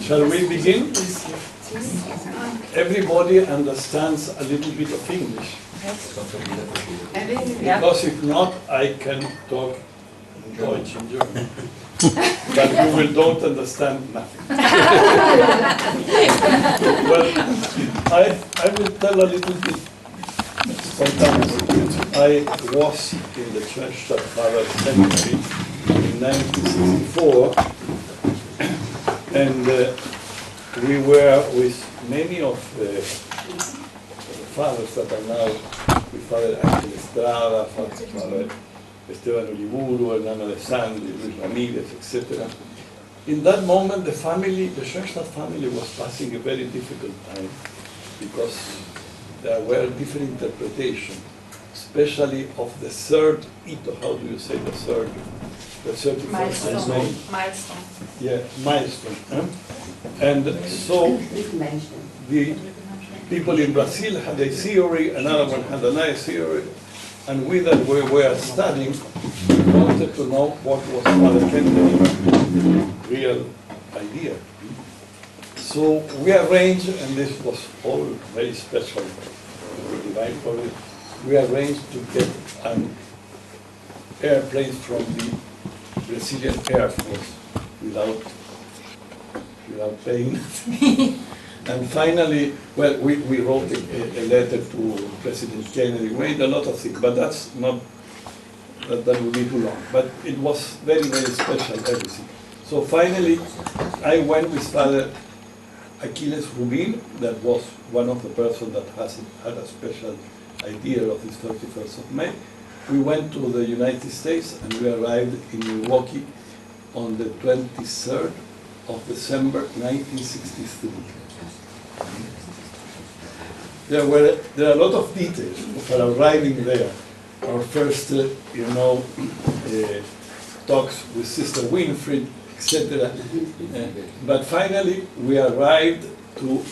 Shall we begin? Everybody understands a little bit of English. Because if not, I can talk in Deutsch, in German. But you will don't understand nothing. Well, I will tell a little bit. Sometimes I was in the Schönstatt Pater Kentenich in 1964, and we were with many of the fathers that are now with Father Ángel Estrada, Father Esteban Olivuru, Hernán de Sandy, Luis Ramírez, etc. In that moment, the Schönstatt family was passing a very difficult time because there were different interpretations, especially of the third ito. How do you say the third? The 31st May? Milestone. Yeah, milestone. And so the people in Brazil had a theory, another one had another theory, and we that we were studying wanted to know what was Pater Kentenich's real idea. So we arranged, and this was all very special, divine for it. We arranged to get an airplane from the Brazilian Air Force without paying. And finally, well, we wrote a letter to President Kennedy. We made a lot of things, but that would be too long. But it was very, very special, everything. So finally, I went with Father Achilles Rubin, that was one of the persons that had a special idea of this 31st of May. We went to the United States and we arrived in Milwaukee on the 23rd of December 1963. There are a lot of details of our arriving there. Our first, talks with Sister Winfried, etc. But finally, we arrived to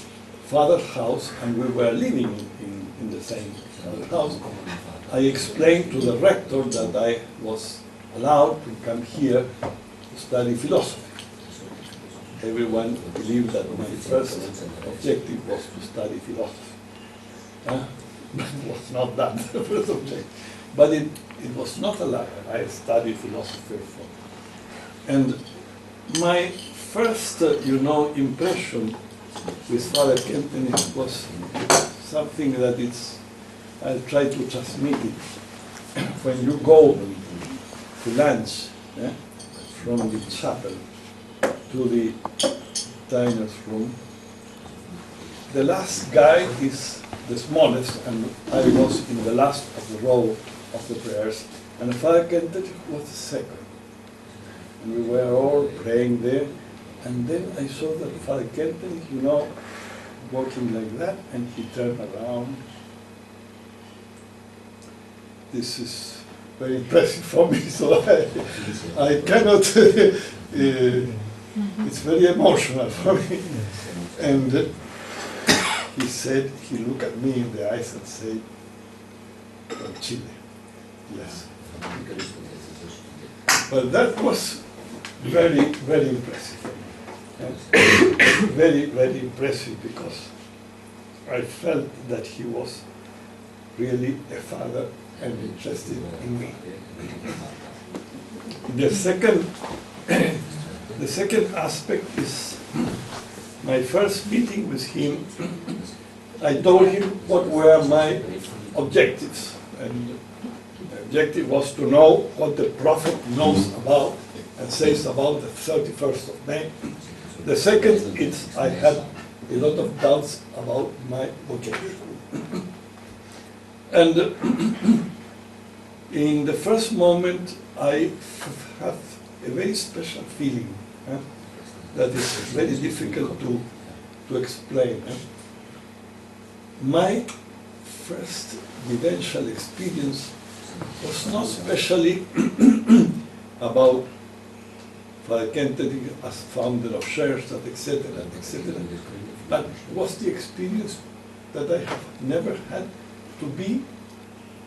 Father's house, and we were living in the same house. I explained to the rector that I was allowed to come here to study philosophy. Everyone believed that my first objective was to study philosophy. But it was not that the first objective. But it was not a lie. I studied philosophy and my first, impression with Father Kentenich was something that I'll try to transmit it. When you go to lunch from the chapel to the diner's room, the last guy is the smallest, and I was in the last of the row of the prayers, and Father Kentenich was the second. And we were all praying there, and then I saw that Father Kentenich, walking like that, and he turned around. This is very impressive for me, so I cannot, it's very emotional for me. And he looked at me in the eyes and said, from Chile, yes. But that was very, very impressive. Very, very impressive, because I felt that he was really a father and interested in me. The second aspect is my first meeting with him. I told him what were my objectives, and the objective was to know what the prophet knows about and says about the 31st of May. The second is I had a lot of doubts about my vocation. And in the first moment, I have a very special feeling that is very difficult to explain. My first vivential experience was not specially about Father Kentenich as founder of Schönstatt, etc., etc., but was the experience that I have never had to be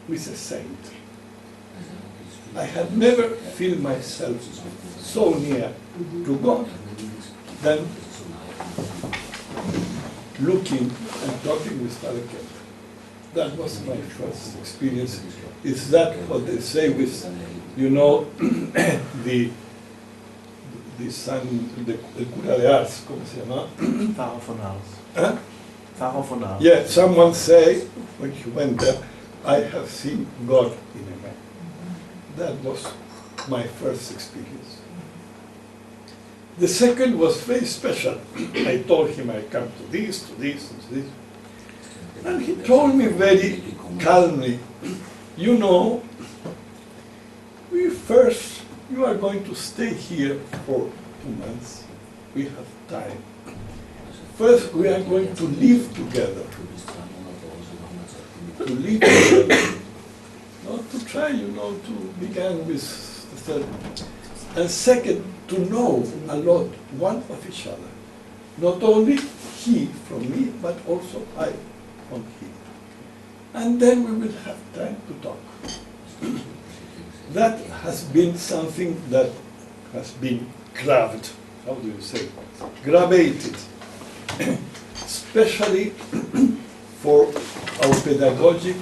with a saint. I had never felt myself so near to God than looking and talking with Pater Kentenich. That was my first experience. Is that what they say with, you know, the son, el cura de Ars, ¿cómo se llama? Pfarrer von Ars. Huh? Pfarrer von Ars. Yeah, someone say, when he went there, I have seen God in a man. That was my first experience. The second was very special. I told him I come to this, and to this. And he told me very calmly, you know, you are going to stay here for 2 months. We have time. First, we are going to live together. To live together. Not to try, you know, to begin with the third. And second, to know a lot, one of each other. Not only he from me, but also I from him. And then we will have time to talk. That has been something that has been grabbed, how do you say, gravated, especially for our pedagogic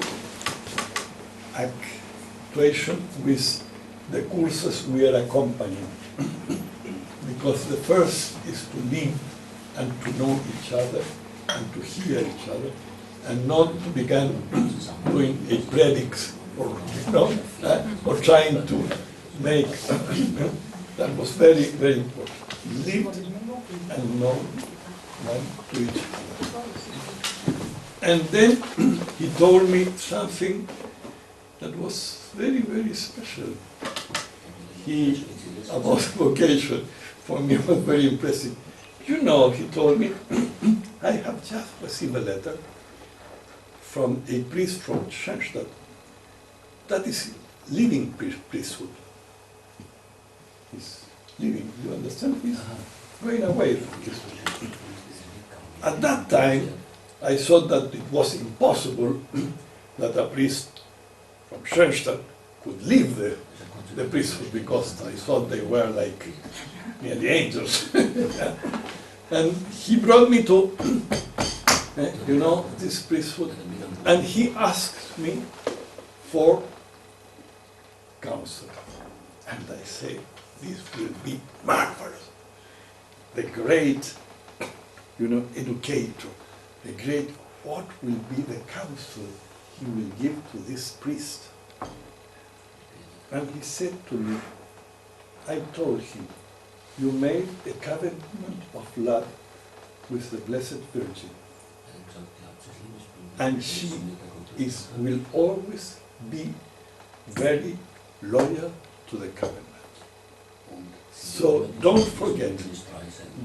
actuation with the courses we are accompanying. Because the first is to live and to know each other and to hear each other, and not to begin doing a predicts or, you know, or trying to make. That was very, very important. Live and know one to each other. And then he told me something that was very, very special. About vocation, for me was very impressive. You know, he told me, I have just received a letter from a priest from Schönstatt. That is living priesthood. He's living, you understand? He's going away from priesthood. At that time, I thought that it was impossible that a priest from Schönstatt could leave the priesthood, because I thought they were like nearly angels. And he brought me to, you know, this priesthood, and he asked me for counsel. And I say, this will be marvelous. The great, you know, educator, the great, what will be the counsel he will give to this priest? And he said to me, I told him, you made a covenant of love with the Blessed Virgin, and she will always be very loyal to the covenant. So don't forget,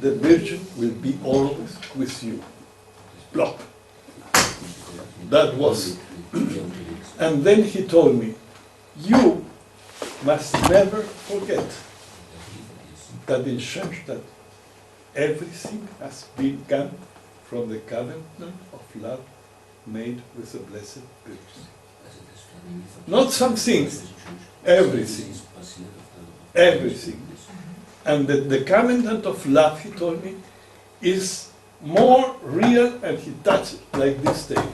the Virgin will be always with you. Plop. That was. And then he told me, you must never forget that in Schönstatt everything has begun from the covenant of love made with the Blessed Virgin. Not some things, everything. Everything. And the covenant of love, he told me, is more real, and he touched it like this table.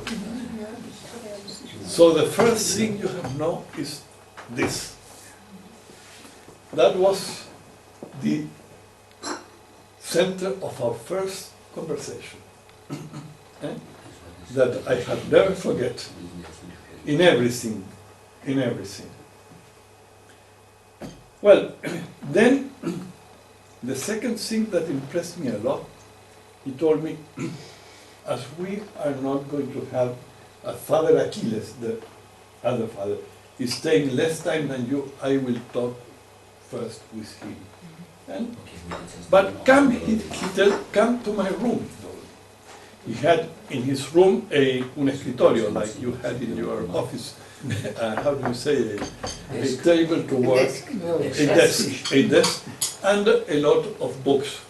So the first thing you have to know is this. That was the center of our first conversation. That I have never forget. In everything. Well, then the second thing that impressed me a lot, he told me, as we are not going to have a Father Achilles, the other father, is staying less time than you, I will talk first with him. And, but come to my room. He had in his room un escritorio, like you had in your office. How do you say, a table to work, a desk, and a lot of books.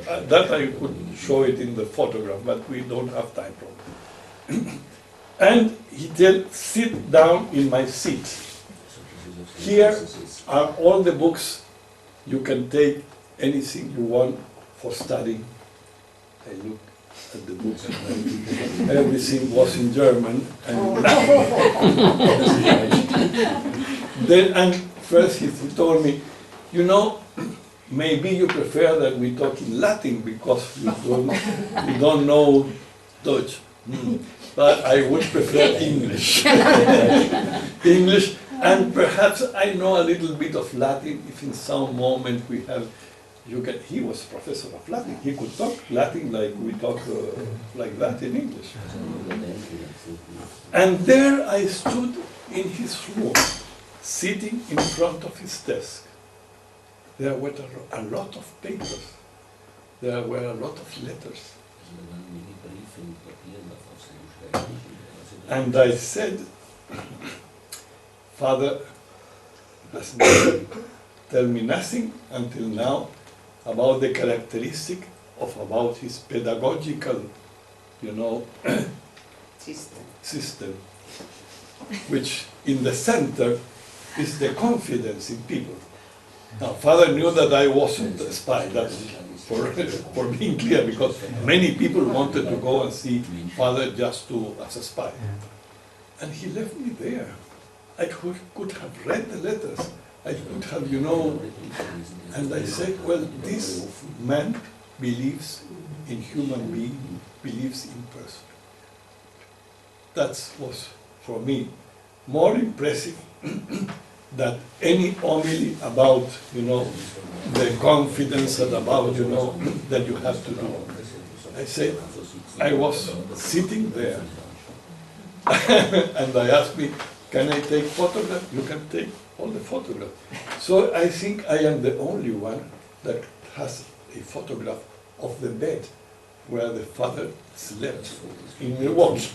That I could show it in the photograph, but we don't have time for it. And he said, sit down in my seat. Here are all the books. You can take anything you want for studying. I look at the books and everything was in German. And then, and first he told me, you know, maybe you prefer that we talk in Latin because you don't know Dutch. But I would prefer English. English, and perhaps I know a little bit of Latin if in some moment we have, he was professor of Latin. He could talk Latin like we talk like that in English. And there I stood in his room, sitting in front of his desk. There were a lot of papers. There were a lot of letters. And I said, Father has never tell me nothing until now about the characteristic about his pedagogical, system, which in the center is the confidence in people. Now, Father knew that I wasn't a spy, that's for being clear, because many people wanted to go and see Father just as a spy. And he left me there. I could have read the letters. I could have, and I said, well, this man believes in human being, believes in person. That was, for me, more impressive than any homily about, the confidence and about, that you have to do. I said, I was sitting there, and I asked me, can I take photographs? You can take all the photographs. So I think I am the only one that has a photograph of the bed where the father slept in Milwaukee.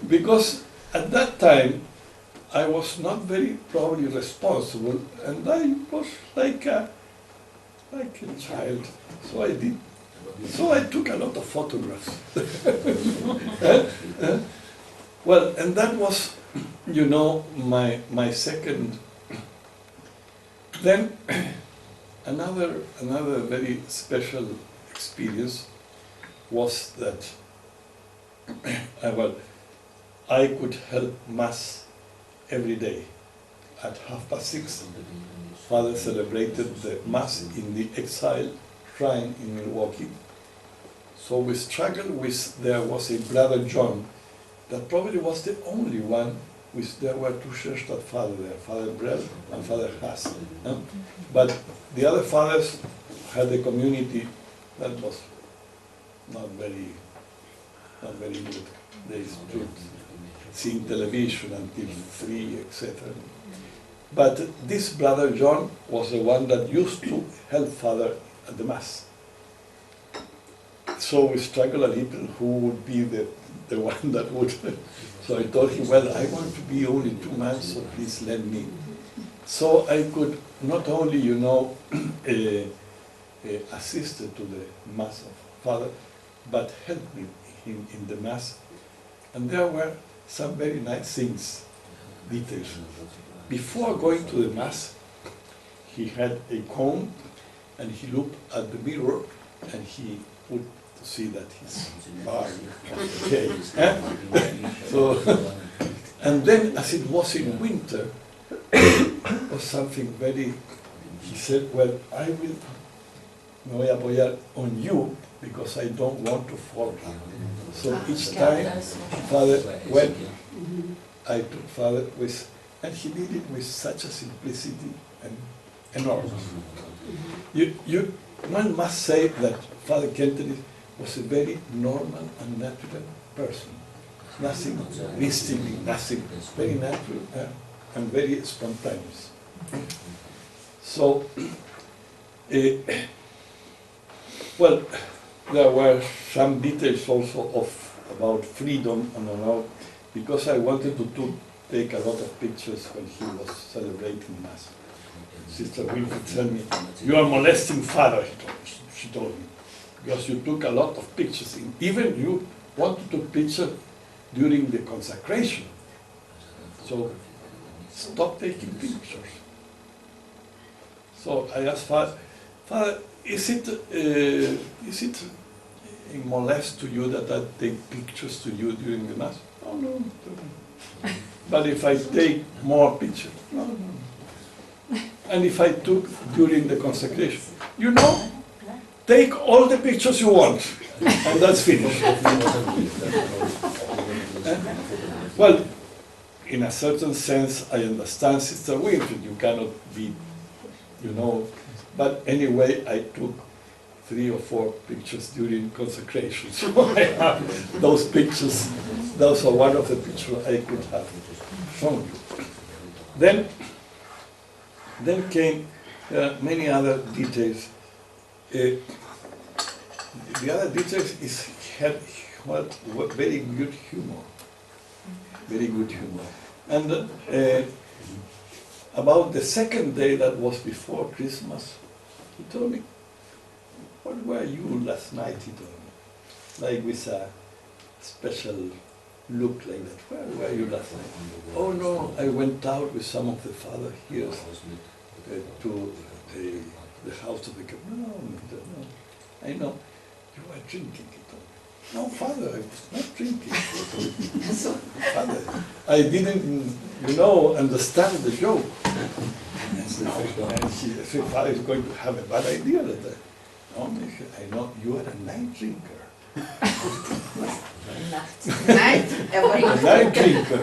Because at that time, I was not very probably responsible, and I was like a child. So I took a lot of photographs. Well, and that was, my second. Then another very special experience was that I could help Mass every day at 6:30. Father celebrated the Mass in the Exile Shrine in Milwaukee. So we struggled with, there was a brother John that probably was the only one. There were two Schönstatt fathers there, Father Brell and Father Haas. But the other fathers had a community that was not very good. They stood seeing television until 3, etc. But this brother John was the one that used to help Father at the Mass. So we struggled a little who would be the one that would. So I told him, well, I want to be only 2 months, so please let me. So I could not only, assist to the Mass of Father, but help him in the Mass. And there were some very nice things, details. Before going to the Mass, he had a comb, and he looked at the mirror, and he would see that his bar was okay. So, and then, as it was in winter, was something very. He said, "Well, I will me voy a apoyar on you because I don't want to fall." So each time, Father went. I took Father with, and he did it with such a simplicity and enormous. One must say that Father Kentenich was a very normal and natural person. Nothing mystic, nothing, very natural and very spontaneous. So, well, there were some details also about freedom and about, because I wanted to take a lot of pictures when he was celebrating Mass. Sister Winfrey told me, "You are molesting Father," she told me, because you took a lot of pictures. Even you wanted to take pictures during the consecration. So stop taking pictures. So I asked Father, Father, is it molest to you that I take pictures to you during the Mass? Oh, no. But if I take more pictures? No, no. And if I took during the consecration? You know, take all the pictures you want, and that's finished. Well, in a certain sense, I understand Sister Winfried, you cannot be, you know, but anyway, I took 3 or 4 pictures during consecration. So I have those pictures. Those are one of the pictures I could have shown you. Then came many other details. The other details is had very good humor. Very good humor. And about the second day that was before Christmas, he told me, "What were you last night?" He told me, like with a special look like that. "Where were you last night?" "Oh no, I went out with some of the father here to the house of the king." No, I know. "You were drinking," he told me. "No, Father, I was not drinking." "Father, I didn't, understand the joke." And he said, "Father is going to have a bad idea that no, I know you are a night drinker." A night drinker.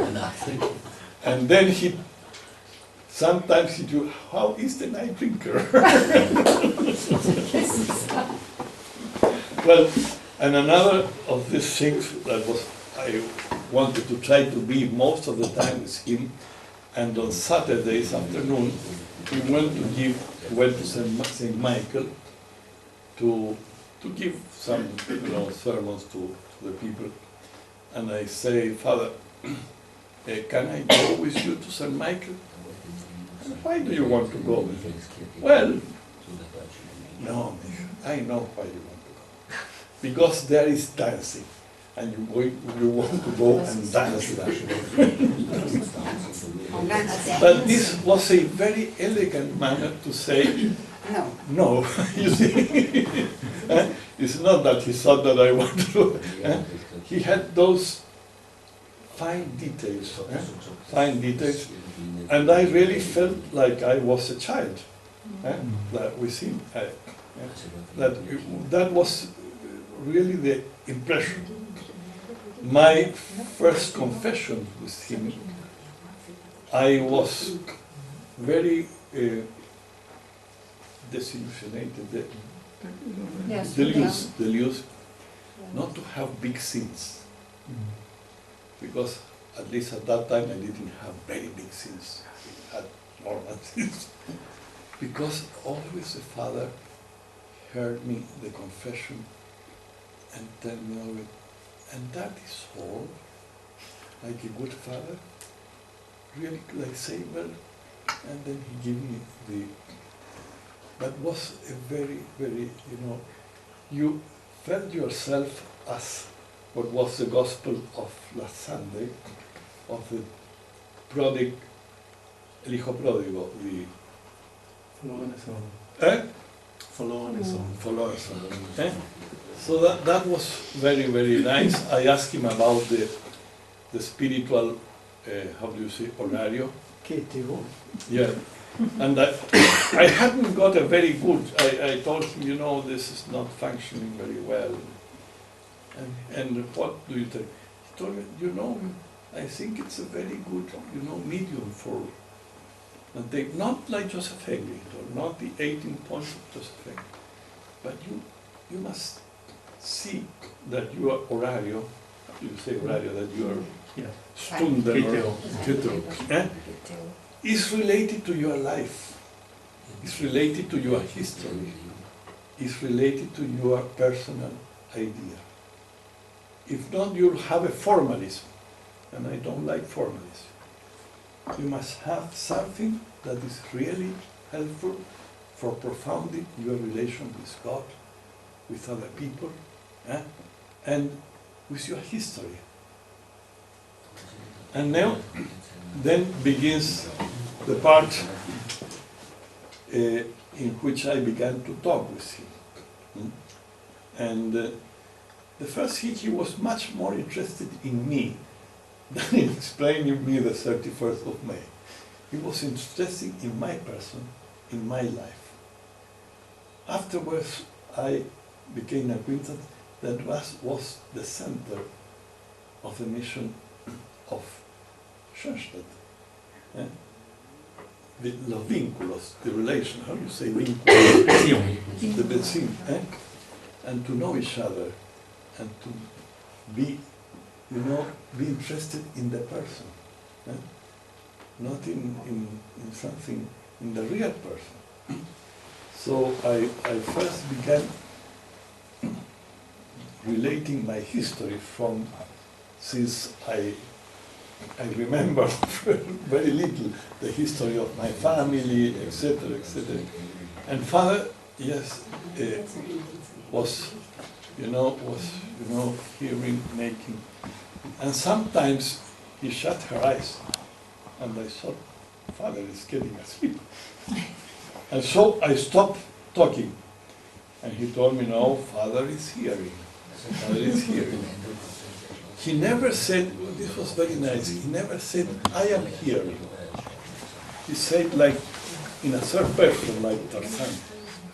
And then sometimes he do, "How is the night drinker?" Well, and another of these things that I wanted to try to be most of the time with him, and on Saturdays afternoon, we went to St. Michael to give some sermons to the people. And I say, "Father, can I go with you to St. Michael?" "And why do you want to go with me?" "Well, no, I know why you want to go. Because there is dancing, and you want to go and dance there." But this was a very elegant manner to say, no, you see. It's not that he thought that I wanted to. He had those fine details, and I really felt like I was a child with him. That was really the impression. My first confession with him, I was very disillusionated, deluse, not to have big sins. Because at least at that time I didn't have very big sins. I had normal sins. Because always the Father heard me, the confession, and tell me all it. And that is all, like a good father, really like say, well, and then he gave me that was a very, very, you felt yourself as what was the gospel of last Sunday, of the prodigal, el hijo pródigo, the Verloren son. So that was very, very nice. I asked him about the spiritual, how do you say, horario? Yeah. And I hadn't got a very good, I told him, this is not functioning very well. And what do you think? He told me, I think it's a very good, medium for, and they, not like Joseph Henry, not the 18 points of Joseph Henry, but you must see that your horario, how do you say horario, that your stunden or Kriterium, is related to your life, is related to your history, is related to your personal idea. If not, you'll have a formalism, and I don't like formalism. You must have something that is really helpful for profounding your relation with God, with other people, and with your history. And now, then begins the part, he in which I began to talk with him. And the first he was much more interested in me than in explaining me the 31st of May. He was interested in my person, in my life. Afterwards, I became acquainted that was the center of the mission of Schönstatt. Los vínculos, the relation, how do you say vínculos? The Beziehung, and to know each other, and to be, be interested in the person, not in something, in the real person. So I first began relating my history since I remember very little the history of my family, etc., etc. And Father, yes, was hearing, making, and sometimes he shut her eyes, and I thought, Father is getting asleep. And so I stopped talking, and he told me, no, Father is hearing. Father is hearing. He never said, this was very nice, he never said, I am hearing. He said like, in a third person, like Tarzan,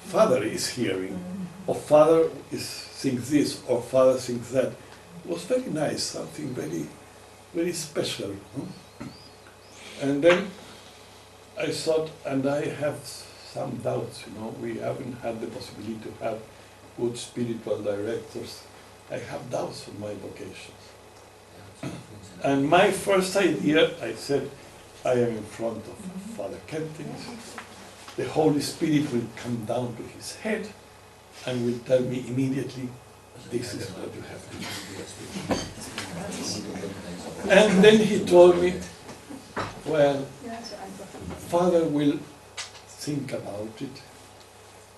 Father is hearing, or Father thinks this, or Father thinks that. It was very nice, something very, very special. And then I thought, and I have some doubts, we haven't had the possibility to have good spiritual directors. I have doubts on my vocations. And my first idea, I said, I am in front of Pater Kentenich. The Holy Spirit will come down to his head and will tell me immediately, this is what you have to do. And then he told me, well, Father will think about it,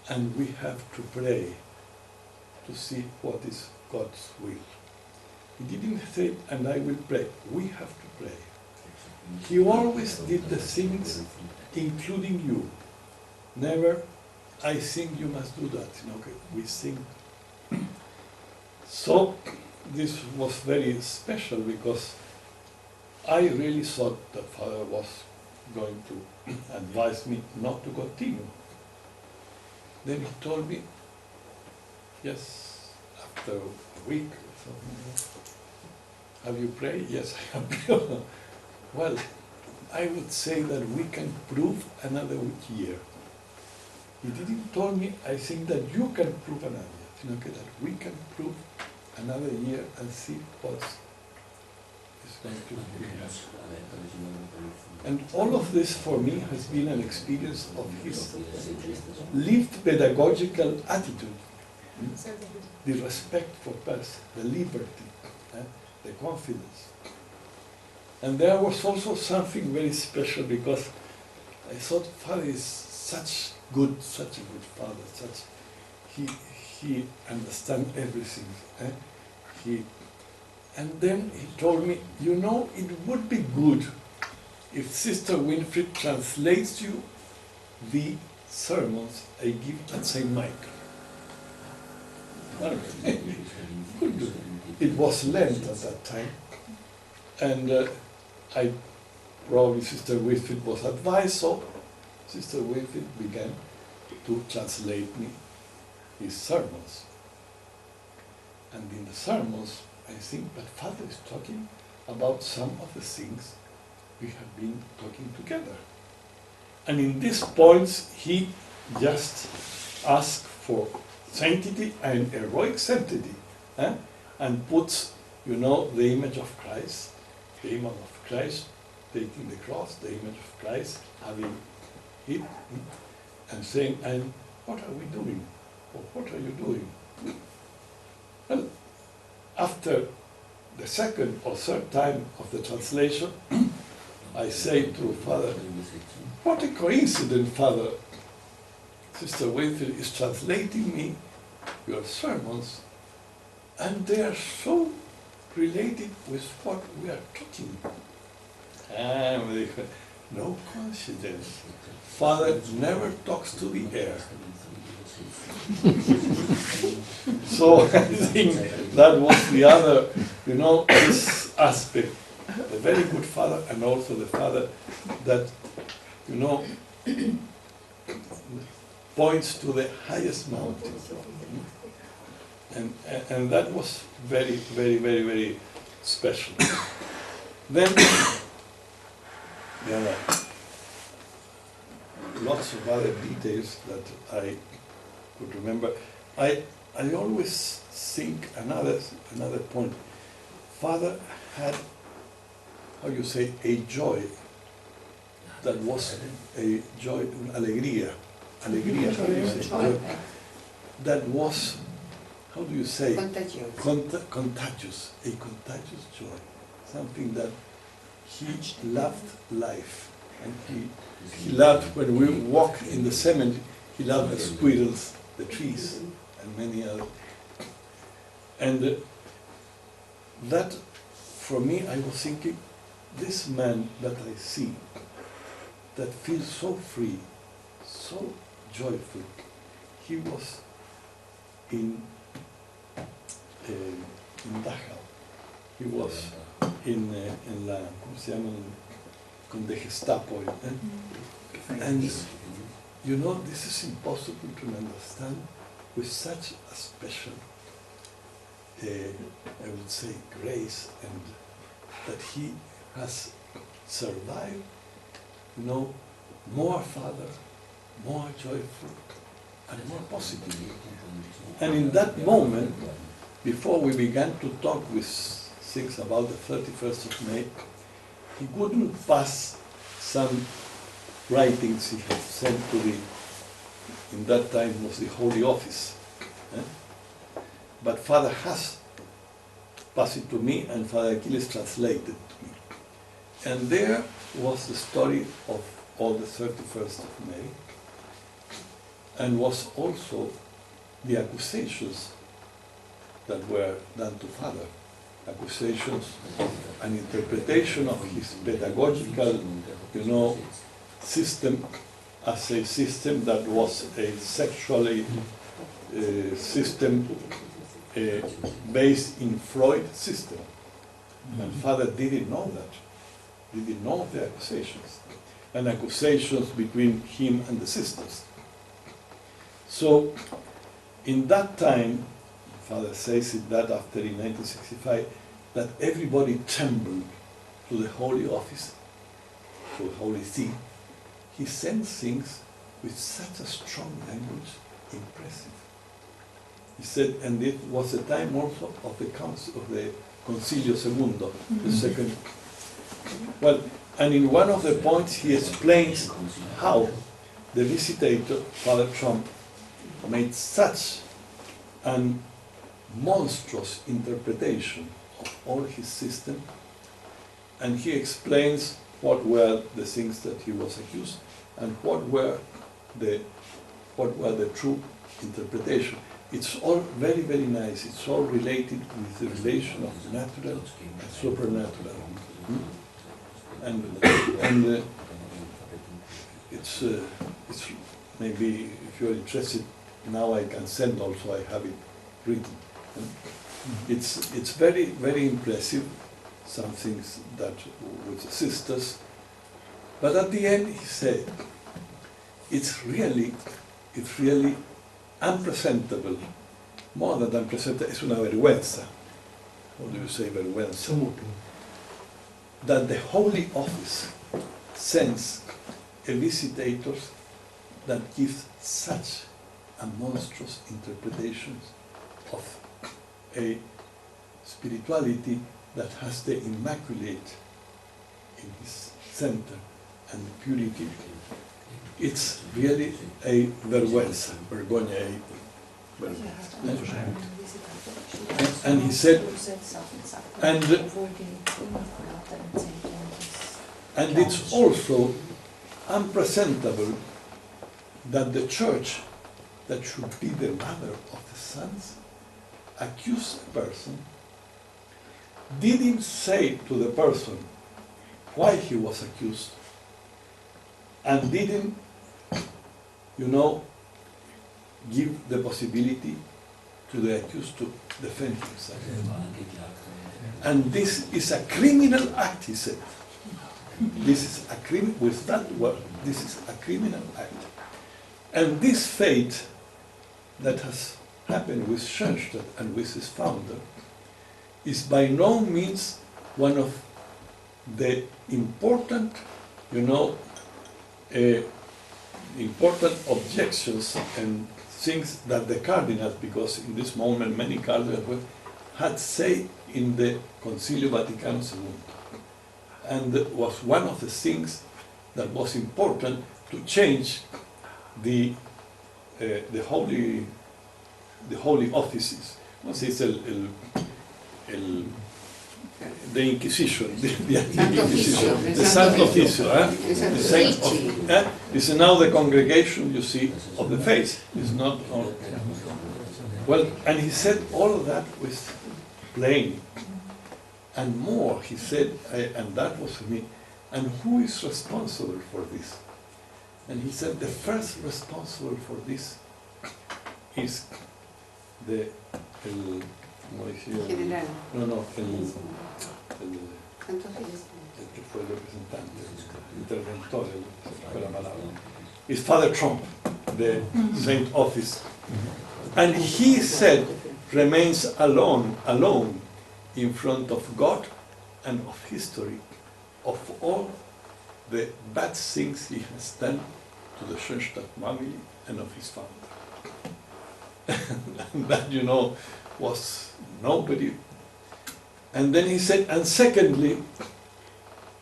and we have to pray to see what is God's will. He didn't say, and I will pray. We have to pray. He always did the things, including you. Never, I think you must do that. Okay, we think. So this was very special because I really thought that Father was going to advise me not to continue. Then he told me, yes, after a week or something, have you prayed? Yes, I have prayed. Well, I would say that we can prove another year. He didn't tell me, I think that you can prove another year. Okay, that we can prove another year and see what is going to be. And all of this for me has been an experience of his lived pedagogical attitude, the respect for person, the liberty, the confidence. And there was also something very special because I thought Father is such a good father, he understands everything. And then he told me, it would be good if Sister Winfried translates you the sermons I give at St. Michael. It was Lent at that time, and probably Sister Winfried was advised, so Sister Winfried began to translate me his sermons. And in the sermons, I think that Father is talking about some of the things we have been talking together. And in these points, he just asked for sanctity and heroic sanctity, and puts, the image of Christ, taking the cross, the image of Christ, having it, and saying, and what are we doing? Or what are you doing? Well, after the second or third time of the translation, I say to Father, what a coincidence, Father. Sister Winfield is translating me your sermons, and they are so related with what we are talking. no coincidence. Father never talks to the air. So I think that was the other, this aspect. A very good father, and also the father that, points to the highest mountain. And that was very, very, very, very special. Then there are lots of other details that I could remember. I always think another point. Father had, how you say, a joy that was a joy, alegría, how do you say, joy, that was, how do you say, contagious, a contagious joy, something that he loved life, and he loved, when we walk in the cemetery, he loved the squirrels, the trees, and many others. And that, for me, I was thinking, this man that I see, that feels so free, so joyful, he was in Dachau, he was in la, ¿cómo se llama? Con the Gestapo, and this is impossible to understand with such a special, I would say, grace, and that he has survived, more father, more joyful, and more positive. And in that moment, before we began to talk with Six about the 31st of May, he couldn't pass some writings he had sent to in that time was the Holy Office. But Father has passed it to me, and Father Achilles translated to me. And there was the story of all the 31st of May, and was also the accusations that were done to Father. Accusations of an interpretation of his pedagogical, system as a system that was a sexually system based in Freud system. And Father didn't know that. Didn't know the accusations. And accusations between him and the sisters. So, in that time, Father says it that after in 1965, that everybody trembled to the Holy Office, to the Holy See. He sent things with such a strong language, impressive. He said, and it was a time also of the council, of the Concilio Segundo, the second. Well, and in one of the points he explains how the visitator, Father Trump, made such an monstrous interpretation of all his system, and he explains what were the things that he was accused and what were the true interpretation. It's all very, very nice. It's all related with the relation of the natural and supernatural. And it's maybe, if you're interested, now I can send also, I have it written. It's very, very impressive, some things that with the sisters. But at the end he said, it's really unpresentable, more than unpresentable, es una vergüenza. How do you say vergüenza? That the Holy Office sends a visitators that gives such a monstrous interpretations of a spirituality that has the Immaculate in his center and purity. It's really a vergüenza, vergogna. And he said, and it's also unpresentable that the church, that should be the mother of the sons, accuse a person, didn't say to the person why he was accused, and didn't, give the possibility to the accused to defend himself. And this is a criminal act, he said. This is a with that word, this is a criminal act. And this fate that has happened with Schönstatt and with his founder is by no means one of the important, important objections and things that the cardinals, because in this moment many cardinals had said in the Concilio Vaticano II. And was one of the things that was important to change the holy offices. Once it's the Inquisition, the Inquisition, the Santo Officio, the Saint of, it's now the congregation, you see, of the faith. It's not on. Well, and he said all of that was plain. And more, he said, and that was for me, and who is responsible for this? And he said, the first responsible for this is el que fue el representante, el interventor, fue la palabra, is Father Trump, the Saint Office. And he said, remains alone in front of God and of history, of all the bad things he has done to the Schönstatt family and of his founder. And that, was nobody. And then he said, and secondly,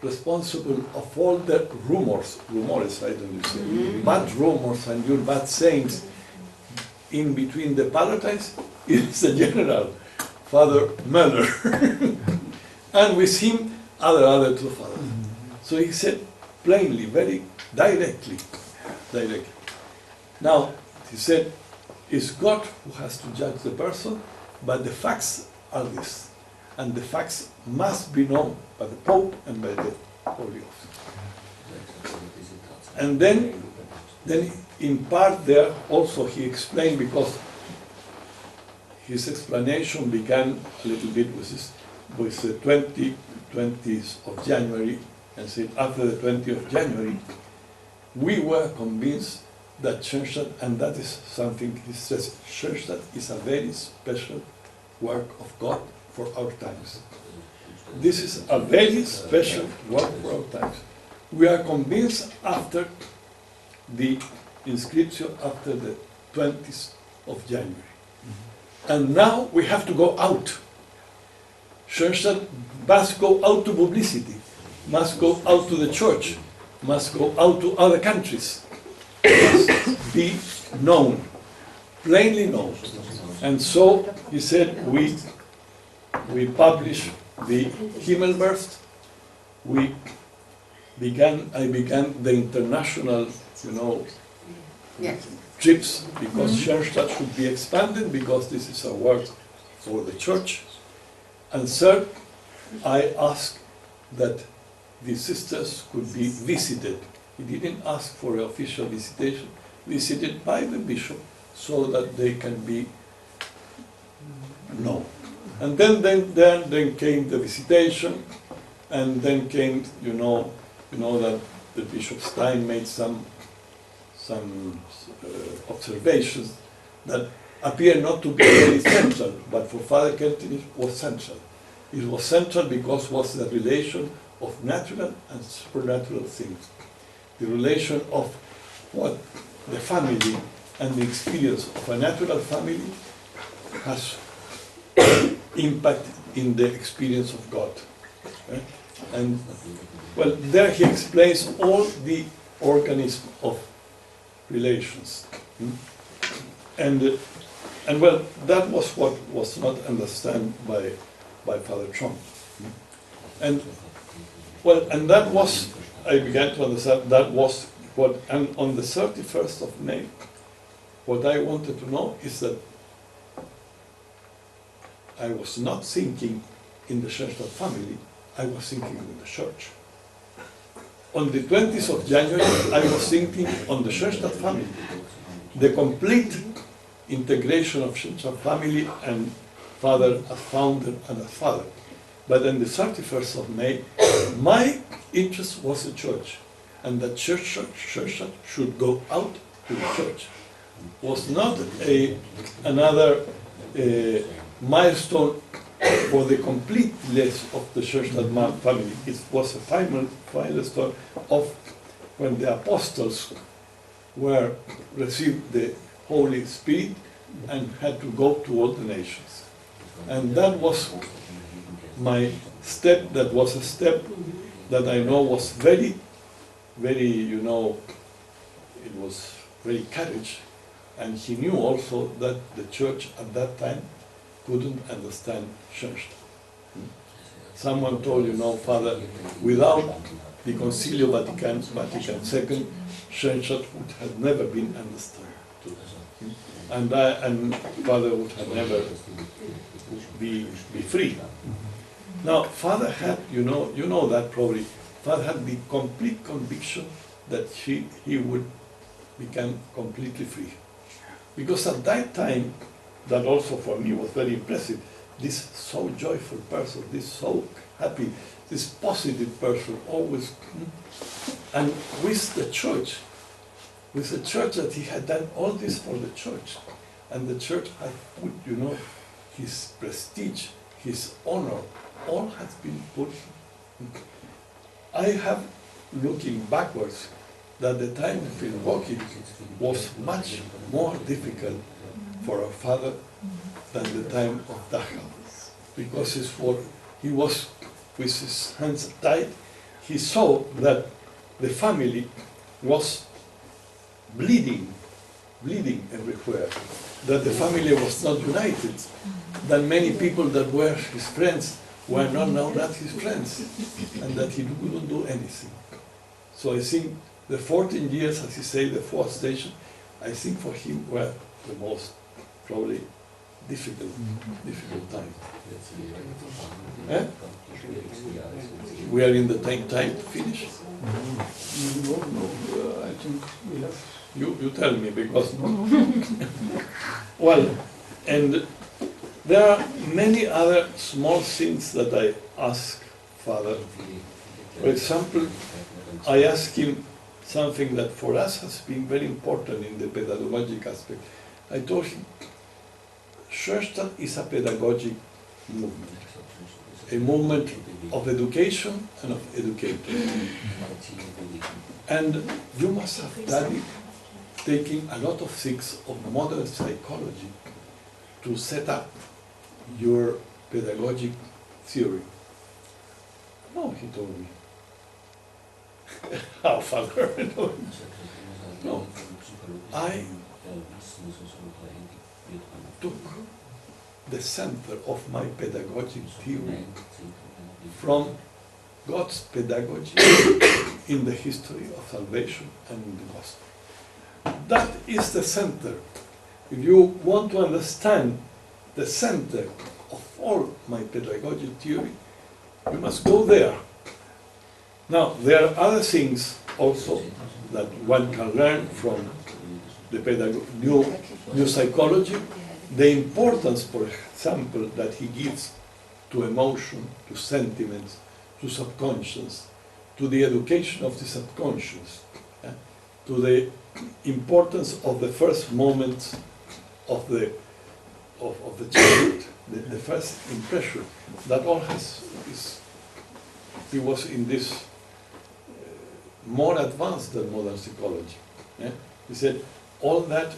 responsible of all the rumors, I don't say, bad rumors and your bad sayings in between the Palatines, is the general, Father Muller, and with him other two fathers. So he said plainly, very directly. Now, he said, it's God who has to judge the person, but the facts are this. And the facts must be known by the Pope and by the Holy Office. And then in part there also he explained, because his explanation began a little bit with the 20th of January, and said after the 20th of January, we were convinced that Schönstatt, and that is something he says, Schönstatt is a very special work of God for our times. This is a very special work for our times. We are convinced after the inscription, after the 20th of January. And now we have to go out. Schönstatt must go out to publicity, must go out to the church, must go out to other countries, must be known, plainly known. And so he said, we published the Himmelbörst. I began the international, trips, because Schönstatt should be expanded, because this is a work for the church. And third, I asked that the sisters could be visited. He didn't ask for an official visitation, visited by the bishop, so that they can be known. And then came the visitation, and then came, that the Bishop Stein made some observations that appear not to be very central, but for Father Kentenich was central. It was central because it was the relation of natural and supernatural things. The relation of what the family and the experience of a natural family has impact in the experience of God. And well, there he explains all the organism of relations. And well, that was what was not understood by Father Trump. And well, and that was, I began to understand, that was what, and on the 31st of May, what I wanted to know is that I was not thinking in the Schönstatt family, I was thinking in the church. on the 20th of January, I was thinking on the Schönstatt family, the complete integration of Schönstatt family and father as founder and as father. But on the 31st of May, my interest was the church, and that Schönstatt should go out to the church. Was not another milestone for the completeness of the Schönstatt family. It was a final milestone of when the apostles were received the Holy Spirit and had to go to all the nations. And that was my step. That was a step that I know was very, it was very courage. And he knew also that the church at that time couldn't understand Schönstatt. Someone told, Father, without the Concilio Vatican II, Schönstatt would have never been understood. And Father would have never be free. Now, Father had, you know that probably, Father had the complete conviction that he would become completely free. Because at that time, that also for me was very impressive, this so joyful person, this so happy, this positive person, always, and with the church that he had done all this for the church, and the church had put, his prestige, his honor, all has been put. I have, looking backwards, that the time of Milwaukee was much more difficult for our father than the time of Dachau. Because he was with his hands tied, he saw that the family was bleeding everywhere, that the family was not united, that many people that were his friends were not his friends, and that he couldn't do anything. So I think the 14 years, as you say, the fourth station, I think for him were the most probably difficult time. Eh? We are in the time to finish. I think we have. You tell me, because well, and there are many other small things that I ask Father. For example, I ask him something that for us has been very important in the pedagogic aspect. I told him, Schönstatt is a pedagogic movement, a movement of education and of educators. And you must have studied, taking a lot of things of modern psychology to set up your pedagogic theory. No, he told me. How, Father? No. I took the center of my pedagogic theory from God's pedagogy in the history of salvation and in the gospel. That is the center. If you want to understand the center of all my pedagogic theory, you must go there. Now, there are other things also that one can learn from the new psychology. The importance, for example, that he gives to emotion, to sentiments, to subconscious, to the education of the subconscious, to the importance of the first moments of the child, the first impression. That all he was in this more advanced than modern psychology. He said all that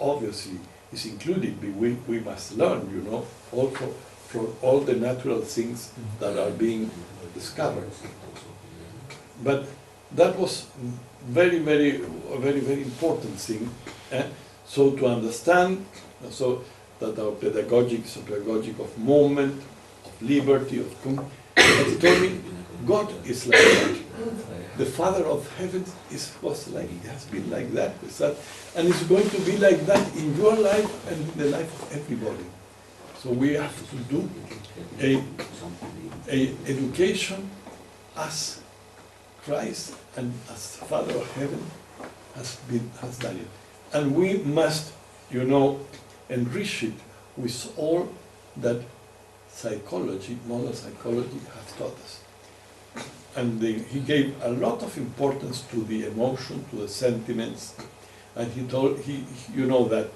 obviously is included. We must learn, also from all the natural things that are being discovered. But that was very important thing. So to understand, so that our pedagogic is a pedagogic of movement, of liberty, as he told me, God is like that. The Father of heaven has been like that with that, and is going to be like that in your life and in the life of everybody. So we have to do a education as Christ and as the Father of heaven has done it. And we must, enrich it with all that psychology, modern psychology, has taught us. And he gave a lot of importance to the emotion, to the sentiments, and he told, that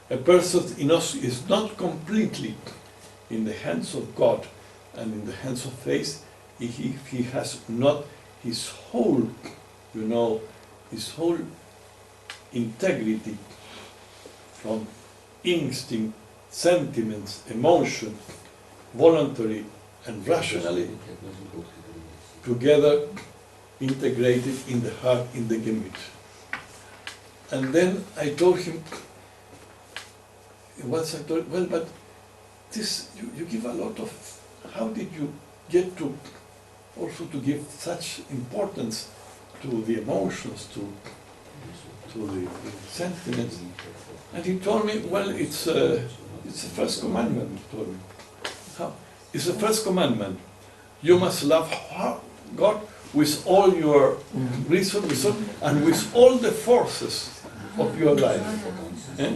a person is not completely in the hands of God and in the hands of faith if he has not his whole, his whole integrity from instinct, sentiments, emotion, voluntary and rationally together integrated in the heart, in the Gemüt. And then I told him, well, but this, you give a lot of, how did you get to also to give such importance to the emotions, to the sentiments? And he told me, well, it's the first commandment, he told me. How? It's the first commandment. You must love God with all your reason, and with all the forces of your life. Eh?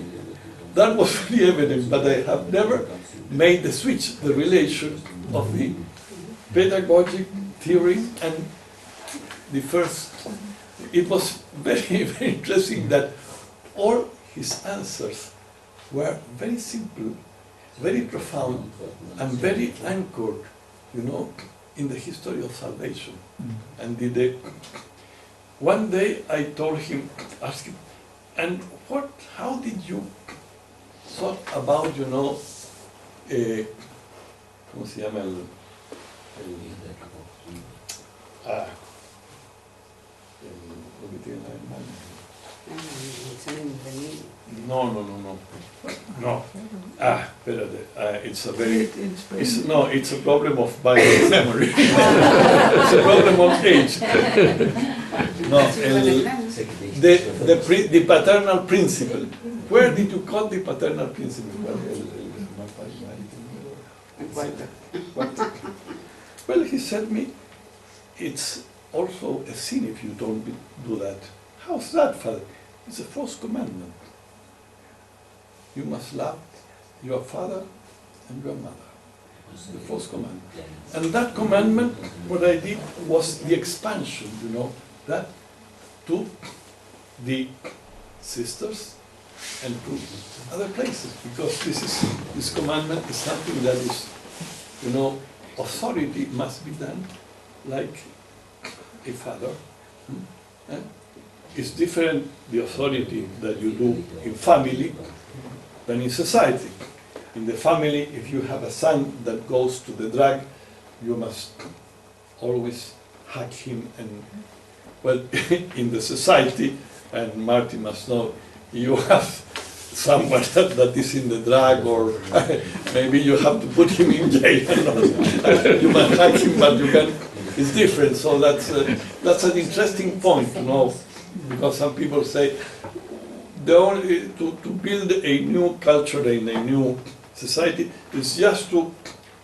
That was really evident, but I have never made the switch, the relation of the pedagogic theory and the first. It was very, very interesting that all his answers were very simple, very profound, and very anchored, in the history of salvation. And one day I told him, asked him, and how did you thought about, ¿cómo se llama lo que tiene la hermana? No. Espérate. It's a very. It's a problem of Bible memory. It's a problem of age. No, the paternal principle. Where did you call the paternal principle? Well, he said me, it's also a sin if you don't do that. How's that, Father? It's the first commandment. You must love your father and your mother. The first commandment. And that commandment, what I did was the expansion, that to the sisters and to other places, because this commandment is something that is, authority must be done like a father. It's different, the authority that you do in family than in society. In the family, if you have a son that goes to the drug, you must always hug him. And well, in the society, and Martin must know, you have someone that is in the drug, or maybe you have to put him in jail. You must hug him, but you can. It's different. So that's an interesting point to know, because some people say to build a new culture in a new society is just to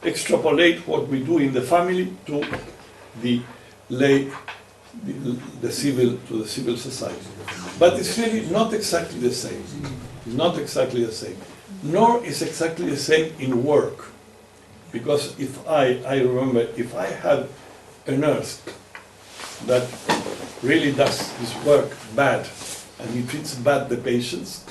extrapolate what we do in the family to the civil society. But it's really not exactly the same. Not exactly the same. Nor is exactly the same in work. Because if I remember, if I had a nurse that really does his work bad and he treats bad the patients,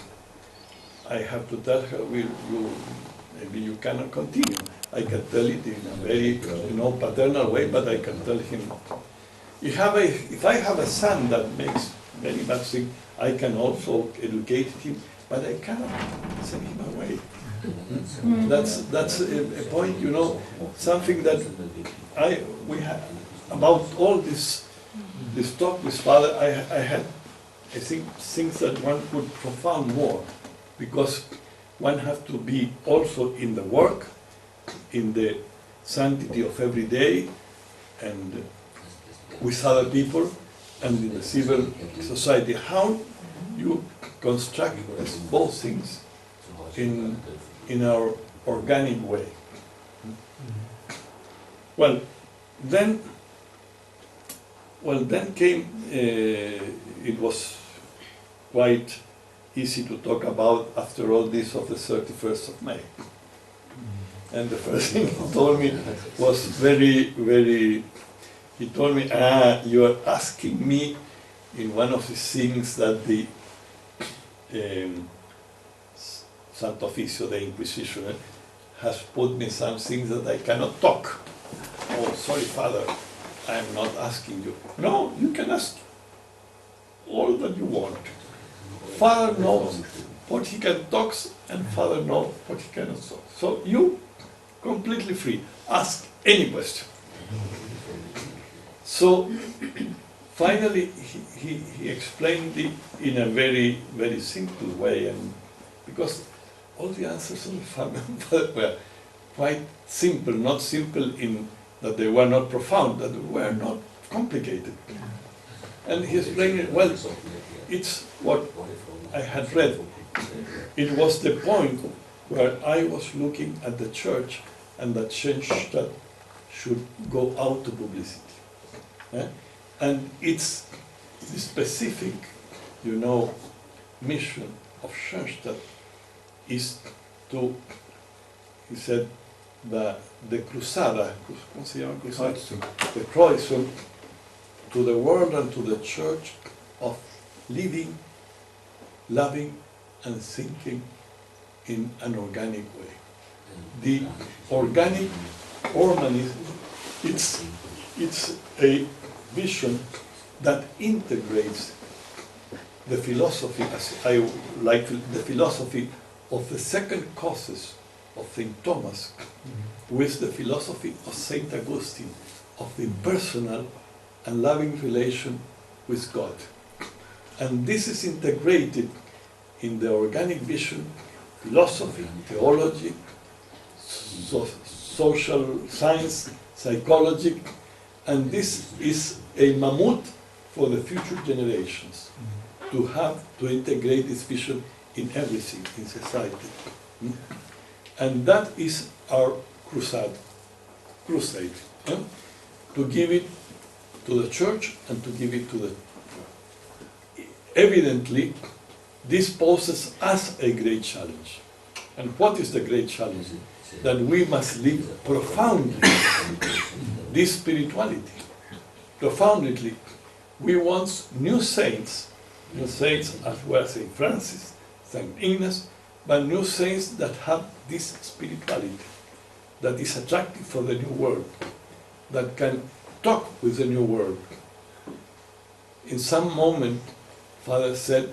I have to tell her, maybe you cannot continue. I can tell it in a very paternal way, but I can tell him, if I have a son that makes very bad things, I can also educate him, but I cannot send him away. That's a point, something that we have about all this talk with Father. I had, I think, things that one could profound more, because one has to be also in the work, in the sanctity of every day, and with other people, and in the civil society. How you construct both things in our organic way. Well, then well, then came, it was quite easy to talk about, after all this, of the 31st of May. And the first thing he told me was he told me, you are asking me in one of the things that the Santo Oficio, the Inquisition, has put me some things that I cannot talk. Oh, sorry, Father, I am not asking you. No, you can ask all that you want. Father knows what he can talk, and Father knows what he cannot talk. So you, completely free, ask any question. So finally, he explained it in a very, very simple way, and because all the answers of the Father were quite simple, not simple in that they were not profound, that they were not complicated. And he explained it, well, it's what I had read. It was the point where I was looking at the church and that Schönstatt should go out to publicity. And it's the specific, mission of Schönstatt is to, he said, the cruzada, ¿cómo se llama cruzada? The Kreuzung to the world and to the church of living, loving, and thinking in an organic way. The organic humanism, it's a vision that integrates the philosophy, as I like the philosophy of the second causes of St. Thomas, with the philosophy of St. Augustine, of the personal and loving relation with God. And this is integrated in the organic vision, philosophy, theology, social science, psychology, and this is a mammoth for the future generations to integrate this vision in everything in society. And that is our crusade, to give it to the church and to give it to the... Evidently, this poses us a great challenge. And what is the great challenge? That we must live profoundly this spirituality. Profoundly. We want new saints as well, St. Francis, St. Ignace, but new saints that have this spirituality, that is attractive for the new world, that can talk with the new world. In some moment, Father said,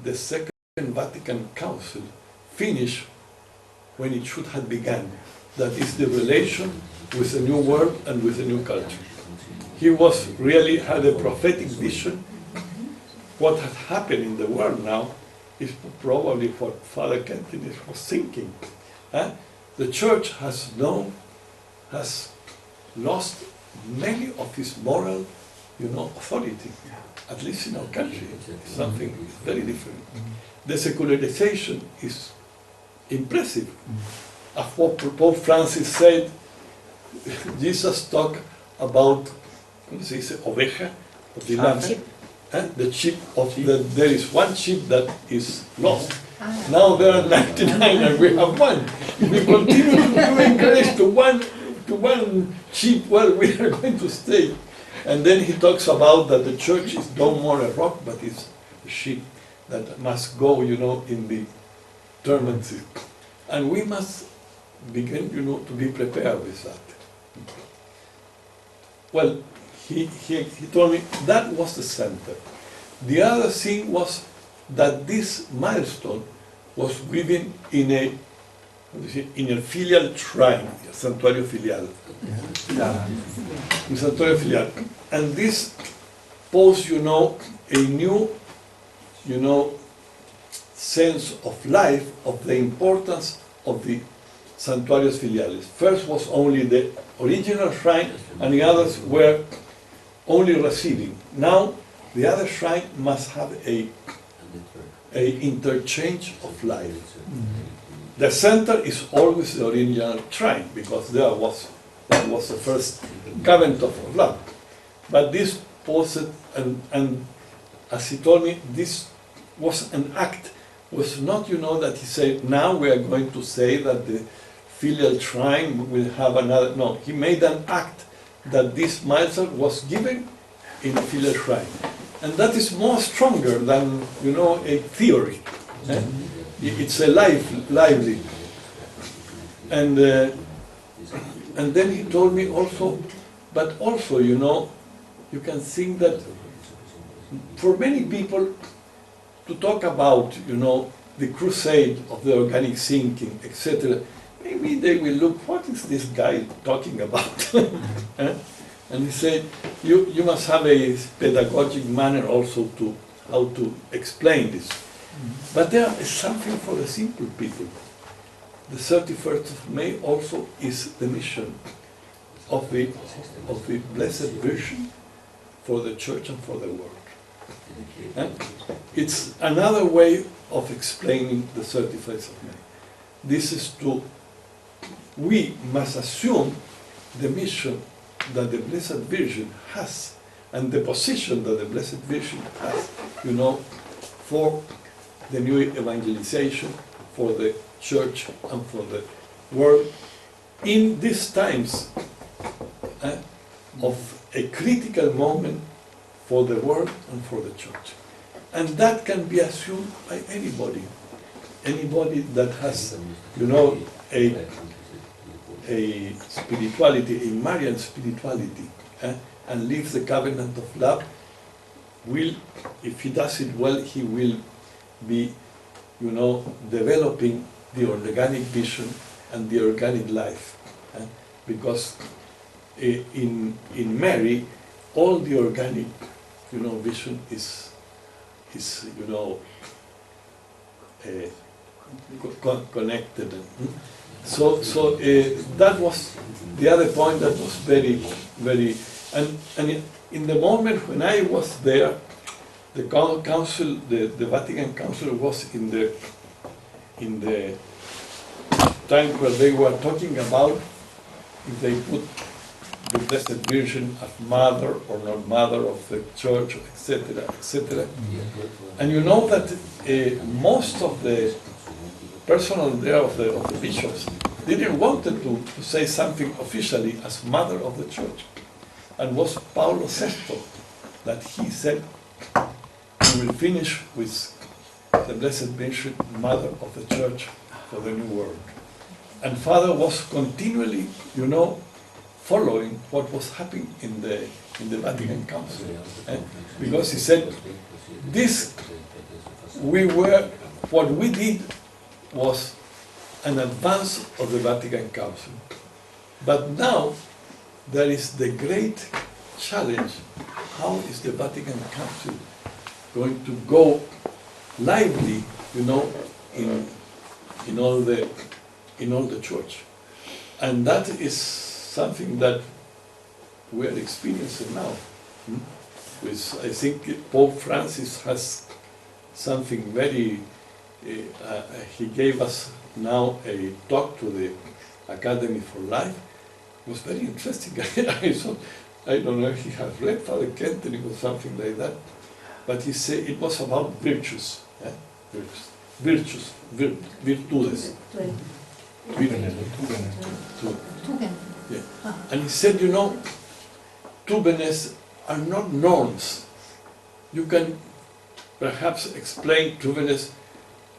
the Second Vatican Council finished when it should have begun. That is the relation with the new world and with the new culture. He had a prophetic vision. What has happened in the world now is probably what Pater Kentenich was thinking. The church has lost many of its moral, authority. At least in our country, it's something very different. The secularization is impressive. As what Pope Francis said, Jesus talked about, oveja, of the lamb, the sheep there is one sheep that is lost. Now there are 99 and we have one. If we continue to encourage to one sheep, well, we are going to stay. And then he talks about that the church is no more a rock, but it's a sheep that must go, in the torment. And we must begin, to be prepared with that. Well, he told me that was the center. The other thing was that this milestone was given in a filial shrine, a santuario filial. Santuario filial. And this posed, a new, sense of life, of the importance of the santuarios filiales. First was only the original shrine, and the others were only receiving. Now, the other shrine must have a interchange of life. The center is always the original shrine, because that was the first covenant of love. But this paused, and as he told me, this was an act, was not, that he said, now we are going to say that the filial shrine will have another, no, he made an act that this milestone was given in filial shrine. And that is more stronger than, a theory. It's a lively. And then he told me also, but also, you can think that for many people to talk about, the crusade of the organic thinking, etc., maybe they will look, what is this guy talking about? And he said, you must have a pedagogic manner also to how to explain this. But there is something for the simple people. The 31st of May also is the mission of the Blessed Virgin for the Church and for the world. It's another way of explaining the 31st of May. This is we must assume the mission that the Blessed Virgin has and the position that the Blessed Virgin has, for the new evangelization, for the Church and for the world in these times of a critical moment for the world and for the Church. And that can be assumed by anybody that has, a spirituality, a Marian spirituality, and lives the covenant of love, if he does it well, he will be, developing the organic vision and the organic life. Because in Mary, all the organic, vision is connected. So that was the other point that was very, very, and in the moment when I was there, the council, the Vatican Council was in the time where they were talking about if they put the Blessed Virgin as mother or not mother of the Church, etc., etc. And you know that most of the personnel there of the bishops didn't want to say something officially as mother of the Church. And was Paulo VI that he said, we will finish with the Blessed Virgin, Mother of the Church for the New World. And Father was continually, following what was happening in the Vatican Council. Because he said, what we did was an advance of the Vatican Council. But now there is the great challenge. How is the Vatican Council going to go lively, in all the church? And that is something that we are experiencing now. I think Pope Francis has something very. He gave us now a talk to the Academy for Life. It was very interesting. I don't know if he has read Pater Kentenich or something like that, but he said it was about virtues. Virtues, virtudes. Yeah. And he said, tubenes are not norms. You can perhaps explain tubenes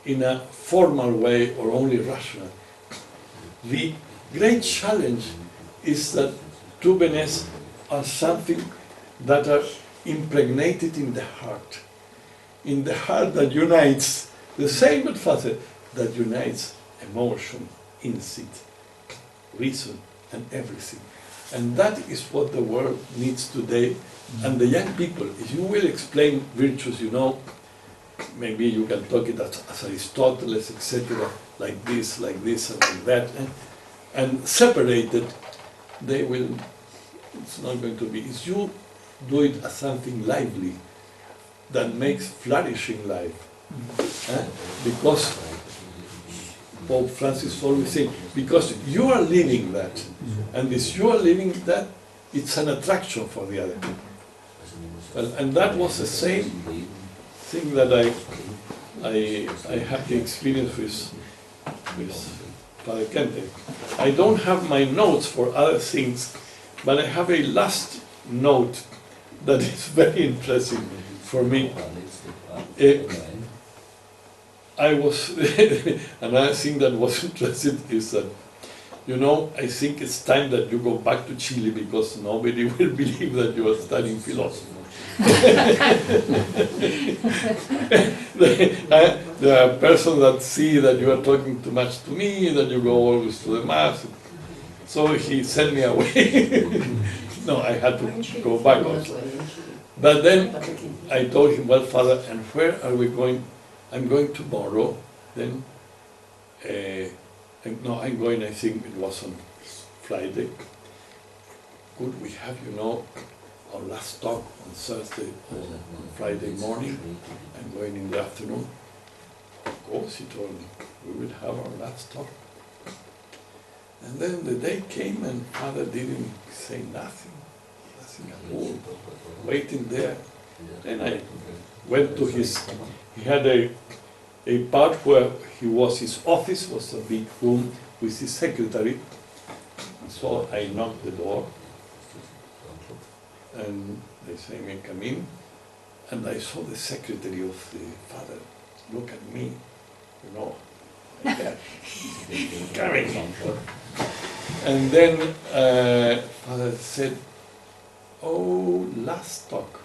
in a formal way or only rational. The great challenge is that tubenes are something that are impregnated in the heart that unites the same facet that unites emotion, instinct, reason, and everything. And that is what the world needs today. And the young people, if you will explain virtues, maybe you can talk it as Aristotle, etc., like this, and like that, and separated, they will, it's not going to be. If you do it as something lively, that makes flourishing life. Because Pope Francis always said, because you are living that, and as you are living that, it's an attraction for the other people. Well, and that was the same thing that I had the experience with Pater Kentenich. I don't have my notes for other things, but I have a last note that is very interesting for me. I was, another thing that was interesting is that, you know, I think it's time that you go back to Chile because nobody will believe that you are studying philosophy. There are persons that see that you are talking too much to me, that you go always to the mass. So he sent me away. No, I had to go back also. But then I told him, well, Father, and where are we going? I'm going tomorrow. Then, no, I'm going, I think it was on Friday. Could we have, you know, our last talk on Thursday or Friday morning? I'm going in the afternoon. Of course, he told me, we will have our last talk. And then the day came and Father didn't say nothing at all, waiting there. Then I went to he had a part where his office was a big room with his secretary. So I knocked the door, and they say, may come in. And I saw the secretary of the Father look at me, you know, like that, coming. And then Father said, oh, last talk.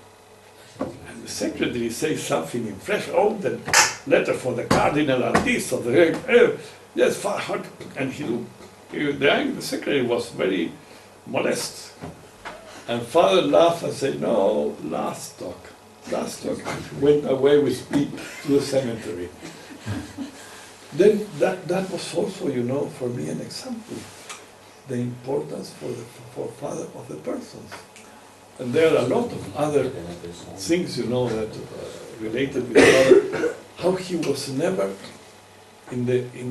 And the secretary says something in French, oh, the letter for the cardinal and this, or the, yes, Father. And the secretary was very modest. And Father laughed and said, no, last talk. Last talk. Went away with me to the cemetery. Then that was also, you know, for me an example. The importance for Father of the persons. And there are a lot of other things, you know, that related with Father. How he was never in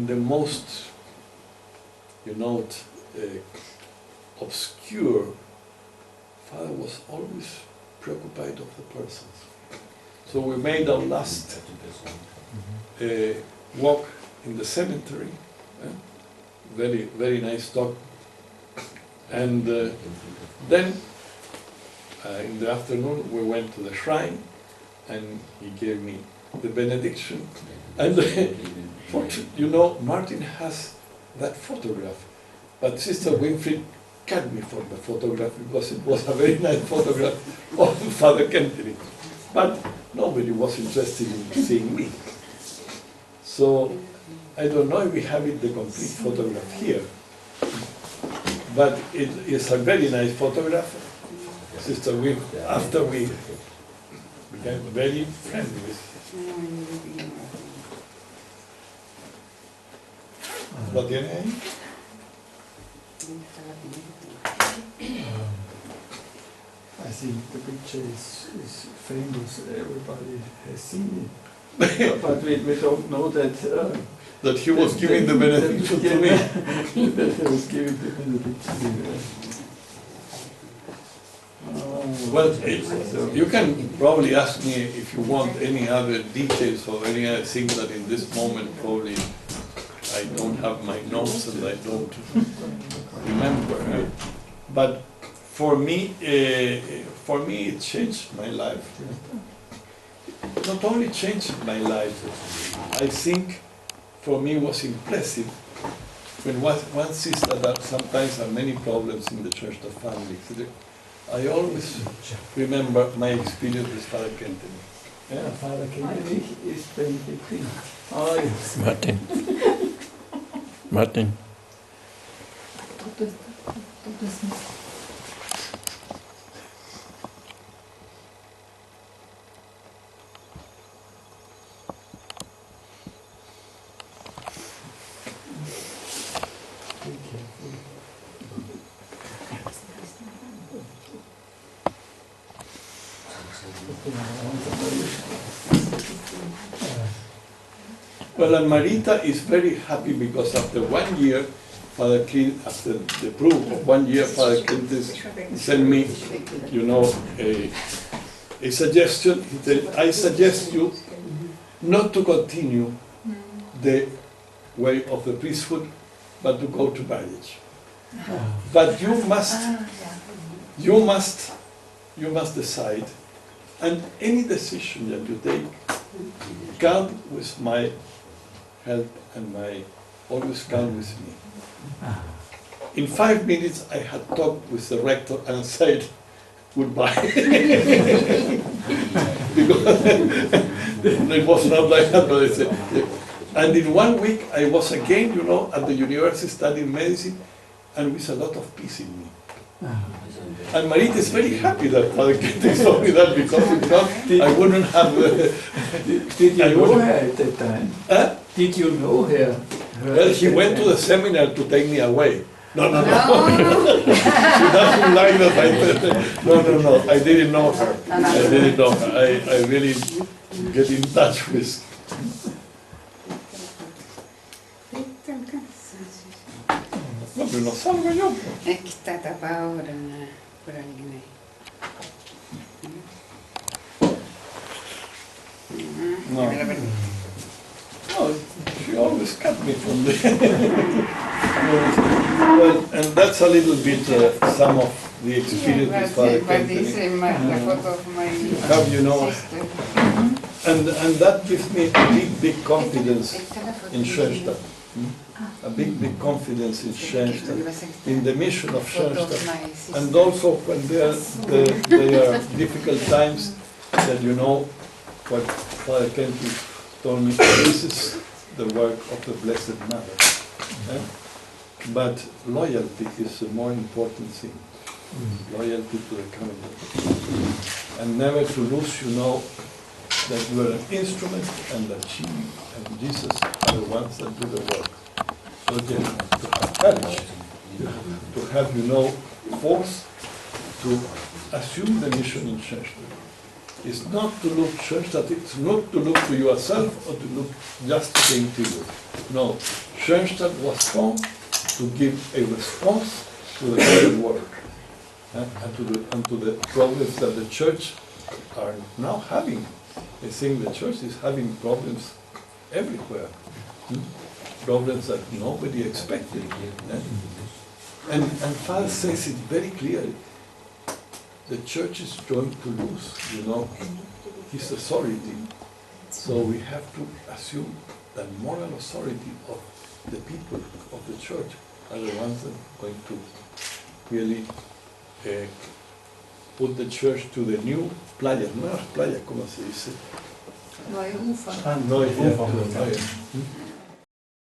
the most, you know, obscure. Father was always preoccupied of the persons. So we made our last walk in the cemetery. Very, very nice talk. And then in the afternoon we went to the shrine and he gave me the benediction. And you know, Martin has that photograph, but Sister Winfried cut me for the photograph because it was a very nice photograph of Father Kentenich. But nobody was interested in seeing me. So I don't know if we have the complete photograph here, but it is a very nice photograph. Sister Winfried, after we became very friendly with ¿Lo tiene ahí? I think the picture is famous, everybody has seen it. But we don't know that he was giving the benediction to me. That he was giving the benediction to me. Well, you can probably ask me if you want any other details or any other things that in this moment probably I don't have my notes and I don't remember. But for me it changed my life. Not only changed my life, I think for me it was impressive when one sees that sometimes there are many problems in the Schönstatt family. I always remember my experience with Pater Kentenich. Yeah, Pater Kentenich is Benedictine. Oh, yes. Martin. Well, and Marita is very happy because after 1 year, after the proof of 1 year, Pater Kentenich sent me, you know, a suggestion. He said, I suggest you not to continue the way of the priesthood, but to go to marriage. But you must decide, and any decision that you take, come with my help and always come with me. In 5 minutes, I had talked with the rector and said goodbye. Because it was not like that, but I said, and in 1 week, I was again, at the university studying medicine, and with a lot of peace in me. And Marit is very happy that Pater Kentenich told me that, because if not, I wouldn't have... Did you know her at that time? Did you know her? Well, she went to the seminar to take me away. No. She doesn't like that. No. I didn't know her. I really get in touch with... No salgo yo. Es que está tapado ahora por alguien ahí. No. No, she always cut me from the... Well, and that's a little bit some of the experience with Pater Kentenich. La foto of my How you know, sister. and that gives me a big confidence in Schönstatt. A big confidence in Schönstatt, in the mission of Schönstatt, and also when there are difficult times, that what Pater Kentenich told me, this is the work of the Blessed Mother. But loyalty is the more important thing. Loyalty to the covenant. And never to lose, that you are an instrument, and that she and Jesus are the ones that do the work. So you have to have courage. You have to have, force to assume the mission in Schönstatt. It's not to look Schönstatt, it's not to look to yourself or to look just to the interior. No, Schönstatt was formed to give a response to the whole world and to the problems that the church are now having. I think the church is having problems everywhere. Problems that nobody expected. And Father says it very clearly. The church is going to lose, his authority. So we have to assume that moral authority of the people of the church are the ones that are going to really put the church to the new nuevas playas, ¿cómo se dice? No hay ufa. No hay ufa.